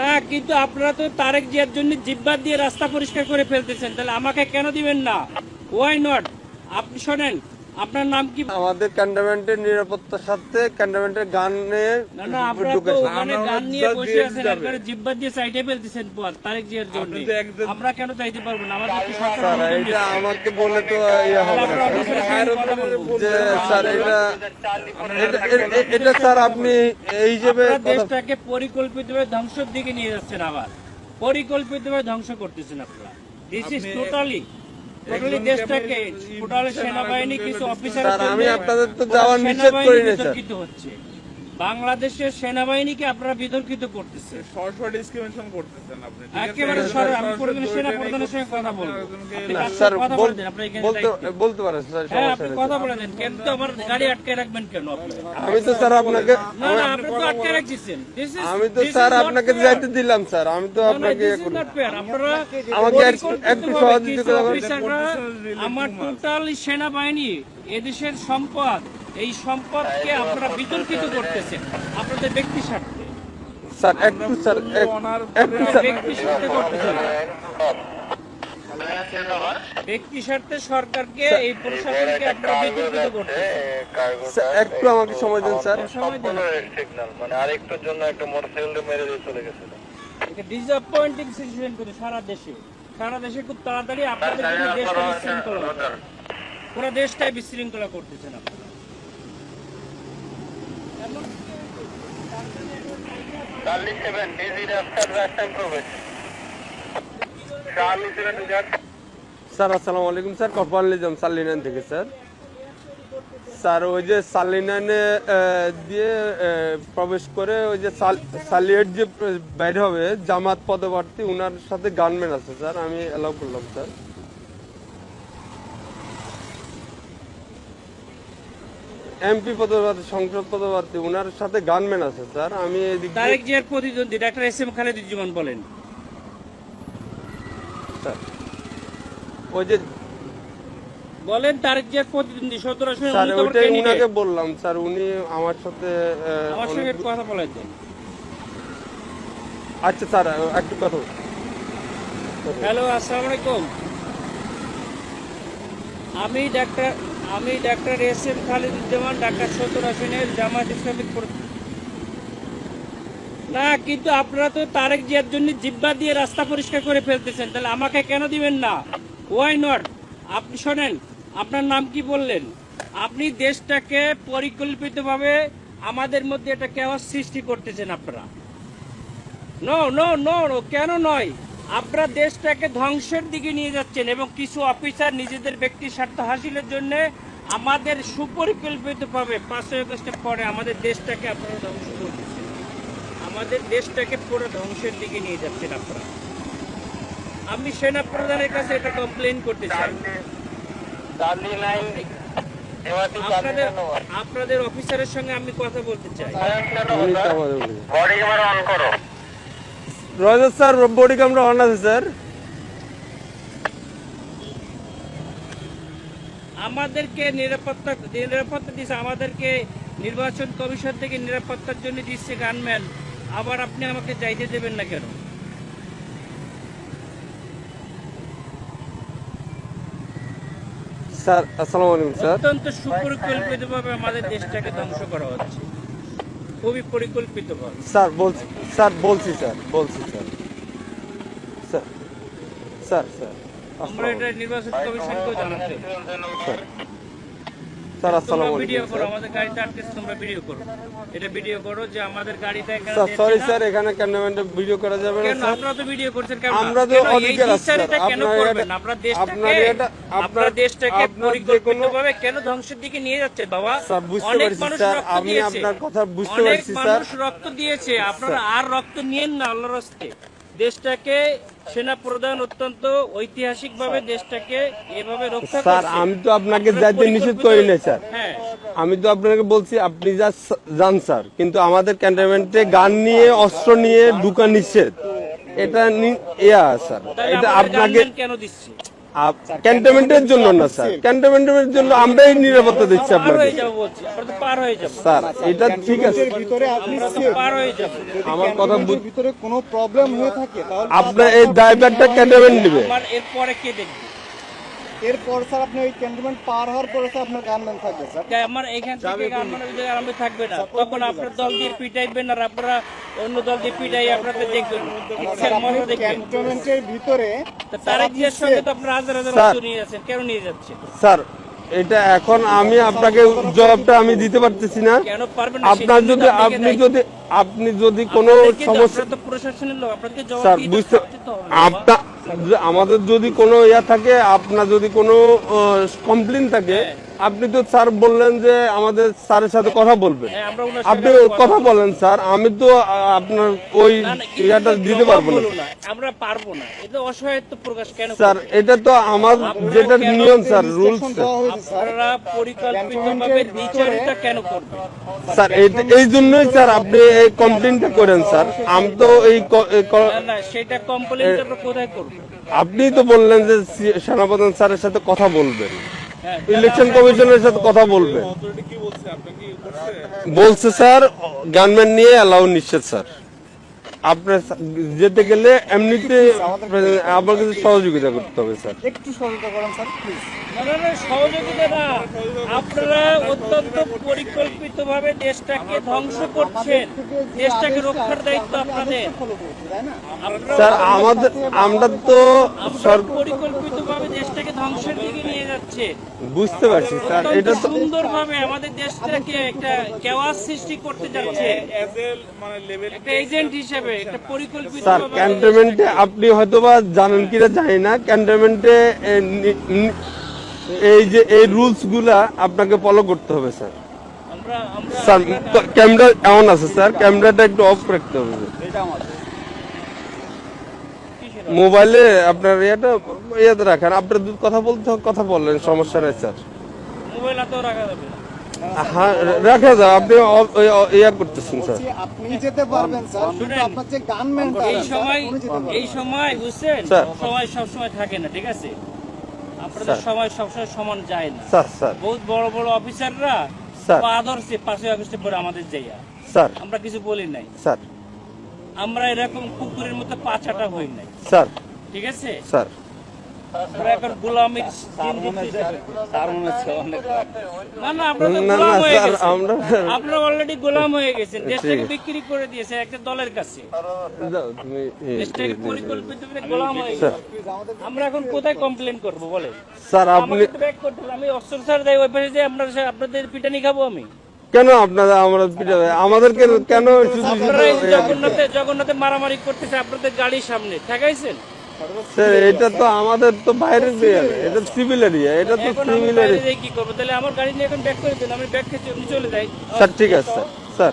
না, কিন্তু আপনারা তো তারেক জিয়ার জন্য জিব্বা দিয়ে রাস্তা পরিষ্কার করে ফেলতেছেন, তাহলে আমাকে কেন দিবেন না? Why not? আপনি শোনেন, আপনার নাম কি? আমাদের ক্যান্টনমেন্টের নিরাপত্তার সাথে ক্যান্টনমেন্টের গানে না না, আপনারা তো ওখানে গান নিয়ে বসে আছেন, আপনারা জিব্বা দিয়ে সাইডে ফেলতেছেন পর তারেক জিয়ার জন্য। আমরা কেন চাইতে পারবো না? আমাদের কি সরকার স্যার অনুমোদন এটা দিয়েছে? আমাকে বলে তো ইয়ে হবে না আমরা অফিসের সঙ্গে কথা বলবো। যে স্যার এটা স্যার আপনি এই হিসেবে আপনারা দেশটাকে পরিকল্পিতভাবে ধ্বংসের দিকে নিয়ে যাচ্ছেন, আবার পরিকল্পিতভাবে ধ্বংস করতেছেন আপনারা। দিস ইজ টোটালি দেশটাকে টোটালি সেনাবাহিনী কিছু অফিসার স্যার আমি আপনাদের তো যাওয়ার নিষেধ করি না স্যার। বিতর্কিত হচ্ছে, বাংলাদেশের সেনাবাহিনীকে আপনারা বিতর্কিত করতেছেন, সরাসরি ডিসক্রিমিনেশন করতেছেন আপনি। ঠিক আছে? একেবারে সরাসরি। আমি প্রয়োজনে সেনা প্রধানের সঙ্গে কথা বলবো। আপনি কার স্যার সাথে কথা বলতেন? আপনার এখানে দায়িত্ব। বলতে পারেন স্যার, হ্যাঁ, সমস্যা আপনি নেই। কথা বলে দেন। কিন্তু আমার গাড়ি আটকে রাখবেন কেন আপনি? আমি তো স্যার আপনাকে না না, আপনি তো আটকে রাখছেন। আমি তো স্যার আপনাকে যাইতে দিলাম স্যার, আমি তো আপনাকে আপনারা আমাকে একটু সহযোগিতা করুন। অফিসাররা আমার টোটাল সেনাবাহিনী এদেশের সম্পদ, এই সম্পদকে আপনারা বিতর্কিত করতেছেন আপনাদের ব্যক্তি স্বার্থে। স্যার একটু স্যার একটু স্যার ব্যক্তি স্বার্থে করতেছেন, ব্যক্তি স্বার্থে সরকারকে, এই প্রশাসনকে আপনারা বিতর্কিত করতেছেন। স্যার, একটু আমাকে সময় দিন স্যার। সময় দেন। সিগন্যাল মানে আরেকটার জন্য একটা মোটরসাইকেল মেরে দিয়ে চলে গেছিল। এটা ডিসঅ্যাপয়েন্টিং সিচুয়েশন করে সারা দেশে খুব তাড়াতাড়ি আপনাদের জন্য দেশটা বিশৃঙ্খলা হচ্ছে। পুরো দেশটাই বিশৃঙ্খলা করতেছেন আপনারা। Charlie 7, disease after last time progress. Charlie 7 to that. Sir আসসালামু আলাইকুম স্যার, কপাল নিজাম সালিনান থেকে স্যার। স্যার ওই যে সালিনানে দিয়ে প্রবেশ করে ওই যে সালিয়েট যে বাইরে হবে জামাত পদপ্রার্থী, ওনার সাথে গানম্যান আছে স্যার, আমি এলাও করলাম স্যার। এমপি পদপ্রার্থী, সংসদ পদপ্রার্থী, ওনার সাথে গানম্যান আছে স্যার। আমি এদিক দিয়ে- তারেক জিয়ার প্রতিদ্বন্দ্বী ডাক্তার এস এম খালেদুজ্জামান বলেন। স্যার ওই যে বলেন তারেক জিয়ার প্রতিদ্বন্দ্বী 17 আসনে স্যার উন্নীতম ওইটাই candidate। উনাকে বললাম স্যার, উনি আমার সাথে আমার সঙ্গে একটু কথা বলে দেন। আচ্ছা স্যার একটু কথা হ্যালো, আসসালামু আলাইকুম। আমি doctor S M Khaleduzzaman, Dhaka 17 আসনের জামায়াত ইসলামিক না, কিন্তু আপনারা তো তারেক জিয়ার জন্য জিব্বা দিয়ে রাস্তা পরিষ্কার করে ফেলতেছেন, তাহলে আমাকে কেন দিবেন না? Why not? আপনি শোনেন, আপনার নাম কি বললেন? আপনি দেশটাকে পরিকল্পিতভাবে আমাদের মধ্যে একটা কেওয়াস সৃষ্টি করতেছেন আপনারা। নো নো নো নো, কেন নয়? আপনারা দেশটাকে ধ্বংসের দিকে নিয়ে যাচ্ছেন এবং কিছু অফিসার নিজেদের ব্যক্তি স্বার্থ হাসিলের জন্য আমাদের সুপরিকল্পিতভাবে 5 আগস্টের পরে আমাদের দেশটাকে আপনারা ধ্বংস করতেছেন, আমাদের দেশটাকে পুরো ধ্বংসের দিকে নিয়ে যাচ্ছেন আপনারা। আমি সেনা প্রধানের কাছে এটা কমপ্লেইন করতে চাই। Charlie 9, আপনাদের অফিসারের সঙ্গে আমি কথা বলতে চাই। বডি ক্যামেরা অন করো। রয়েছে স্যার, বডি ক্যামেরা অন আছে স্যার। আমাদেরকে নিরাপত্তা দিচ্ছে, আমাদেরকে নির্বাচন কমিশন থেকে নিরাপত্তার জন্য দিচ্ছে গানম্যান, আবার আপনি আমাকে যাইতে দেবেন না কেন? স্যার আসসালামু আলাইকুম স্যার। অত্যন্ত সুপরিকল্পিতভাবে আমাদের দেশটাকে ধ্বংস করা হচ্ছে, খুবই পরিকল্পিতভাবে। স্যার বলছি স্যার স্যার স্যার স্যার আমরা এটা নির্বাচন কমিশনকেও জানাতে। স্যার আসসালামু তোমরা আলাইকুম ভিডিও করো, স্যার। আমাদের গাড়িতে আটকেছে, তোমরা ভিডিও করো, এটা ভিডিও করো যে আমাদের গাড়িটা এখানে স্যার দেখছে সরি না। স্যার, এখানে ক্যান্টনমেন্টে ভিডিও করা যাবে না কেন স্যার। আপনারা তো ভিডিও করছেন কেন? আমরা তো কেন এই অধিকার আছে স্যার। বিচারটা কেন আপনার করবেন? এটা- আপনারা আপনার দেশটাকে আপনার যে কোনো- পরিকল্পিতভাবে কেন ধ্বংসের দিকে নিয়ে যাচ্ছে বাবা? স্যার বুঝতে অনেক পারছি মানুষ স্যার, রক্ত আমি দিয়েছে, আপনার কথা বুঝতে অনেক পারছি স্যার। মানুষ রক্ত দিয়েছে, আপনারা আর রক্ত নিয়েন না আল্লাহর রাস্তে। দেশটাকে সেনা প্রধান অত্যন্ত ঐতিহাসিকভাবে দেশটাকে এভাবে রক্ষা স্যার করছে। আমি তো আপনাকে আপনারা যাইতে নিষেধ করি না স্যার। হ্যাঁ, আমি তো আপনাকে বলছি আপনি যান স্যার, কিন্তু আমাদের ক্যান্টনমেন্টে গান নিয়ে অস্ত্র নিয়ে ঢুকা নিষেধ, এটা স্যার, তাহলে এটা আমাদের আপনাকে গানম্যান কেন দিচ্ছে? ক্যান্টনমেন্টের জন্য না স্যার, ক্যান্টনমেন্টের জন্য আমরাই নিরাপত্তা দিচ্ছি পার আপনাকে হয়ে যাবো বলছি, আমরা তো পার হয়ে যাবো, স্যার। এটা ঠিক আছে, ভিতরে আপনি আমরা তো safe। পার হয়ে যাবো। আমার কথা ক্যান্টনমেন্টের ভিতরে কোনো প্রবলেম হয়ে থাকে তাহলে আপনার এই ড্রাইভারটা ক্যান্টনমেন্ট নেবে। আমার এরপরে কে দেখবে? এরপর স্যার আপনি ওই ক্যান্টনমেন্ট পার হওয়ার পরে স্যার আপনার গানম্যান থাকবে স্যার। আমার এখান থেকে আমার ওই জায়গায় আরম্ভ থাকবে না, তখন আপনার দল দিয়ে পিটাইবেন আর আপনারা অন্য দল দিয়ে পিটাই আপনাদের দেখবেন, ইচ্ছার মতো দেখবেন। ক্যান্টনমেন্টের ভিতরে তা তারেক জিয়ার সঙ্গে তো আপনারা হাজার হাজার স্যার। অস্ত্র নিয়ে যাচ্ছেন, কেন নিয়ে যাচ্ছে? স্যার এটা এখন আমি আপনাকে জবাবটা আমি দিতে পারতেছি না। কেন পারবেন না? আপনার যদি আপনি যদি কোনো সমস্যা, তো প্রশাসনের লোক, আপনাদেরকে জবাব স্যার দিতে বুঝতে তো হবে। আপনার আমাদের যদি কোনো ইয়া থাকে, আপনার যদি কোনো কমপ্লেন থাকে, আপনি তো স্যার বললেন যে আমাদের স্যারের সাথে কথা বলবেন, হ্যাঁ, আমরা ওনার আপনি সঙ্গে কথা বলেন স্যার। আমি তো আপনার ওই না, না, ইয়াটা কিন্তু দিতে জবাব পারবো না বলো না, আমরা পারবো না, এটা অসহায়ত্ব প্রকাশ কেন স্যার। করবেন? এটা তো আমার যেটা নিয়ম স্যার, রুলস দেওয়া হয়েছে স্যার। আপনারা পরিকল্পিতভাবে দ্বিচারিতা কেন করবেন? স্যার। এই জন্যই স্যার আপনি এই কমপ্লেনটা করেন স্যার। আমি তো না না, সেটা কমপ্লেন আপনারা কোথায় করবেন? আপনি তো বললেন যে সেনাপ্রধান স্যারের সাথে কথা বলবেন, হ্যাঁ, ইলেকশন কমিশনের সাথে কথা বলবেন। অথরিটি কি বলছে, আপনি কি করছে? বলছে স্যার গানম্যান নিয়ে অ্যালাউ নিশ্চিত স্যার। আপনার যেতে গেলে এমনিতে আমার কাছে সহযোগিতা করতে হবে স্যার। একটু সহযোগিতা করেন স্যার প্লিজ। না না না, সহযোগিতা না, আপনারা অত্যন্ত পরিকল্পিতভাবে দেশটাকে ধ্বংস করছেন, দেশটাকে রক্ষার দায়িত্ব আপনাদের। ফলো করছি তাই না? আপনারা স্যার আমরা তো পরিকল্পিতভাবে দেশটাকে ধ্বংসের দিকে নিয়ে যাচ্ছে, বুঝতে পারছি স্যার। এটা তো সুন্দরভাবে আমাদের দেশটাকে একটা কেওয়াস সৃষ্টি করতে যাচ্ছে, As a মানে লেভেল একটা এজেন্ট হিসেবে, একটা পরিকল্পিত স্যার ক্যান্টনমেন্টে আপনি হয়তোবা জানেন কিনা জানি না, ক্যান্টনমেন্টে এই যে এই রুলস গুলা আপনাকে ফলো করতে হবে স্যার। আমরা আমরা স্যার ক্যামেরা এমন আছে স্যার, ক্যামেরাটা একটু অফ রাখতে হবে। মোবাইলে আপনার ইয়াতে রাখেন, আপনার যদি কথা বলতে হয় কথা বললেন, সমস্যা নেই স্যার। মোবাইল হাতেও রাখা যাবে না। হ্যাঁ রাখা যায়, আপনি ইয়া করতেছেন স্যার। বলছি, আপনি যেতে পারবেন স্যার, কিন্তু আপনার যে গানম্যানটা এই সময় বুঝছেন, স্যার। সময় সব সময় থাকে না, ঠিক আছে? আপনাদের স্যার। সময় সবসময় সমান যায় না। স্যার স্যার বহুত বড় বড় অফিসাররা স্যার। আদর্শে 5ই আগস্টে পরে আমাদের যাইয়া, স্যার আমরা কিছু বলি নাই, স্যার আমরা এরকম কুকুরের মতো পাছাটা হই নাই, স্যার ঠিক আছে? স্যার আমরা এখন গোলামির না না, আপনারা তো না গোলাম না হয়ে স্যার, গেছেন। আমরা আপনারা অলরেডি গোলাম হয়ে গেছেন, দেশটাকে ঠিক আছে। বিক্রি করে দিয়েছে একটা দলের কাছে, দাও, তুমি দেশটাকে পরিকল্পিতভাবে গোলাম হয়ে গেছে। আমরা এখন কোথায় কমপ্লেন করব বলেন? স্যার আপনি আমাকে তো ব্যাক করতে হবে, আমি অস্ত্র স্যার দেয় ওই পাশে যে আপনাদের পিটানি খাবো আমি? কেন আপনারা আমরা পিটাবে আমাদেরকে কেন শুধু আপনারা এই জগন্নাথে মারামারি করতেছে আপনাদের গাড়ির সামনে ঠেকাইছেন। স্যার এটা তো আমাদের তো বাইরের এরিয়া, এটা সিভিল এরিয়া, এটা তো এখন আমি সিভিল বাইরে এরিয়া। যেয়ে কি করবো? তাহলে আমার গাড়ি নিয়ে এখন ব্যাক করে দেন, আমি ব্যাক খেয়ে চলে যাই। স্যার ঠিক আছে স্যার। স্যার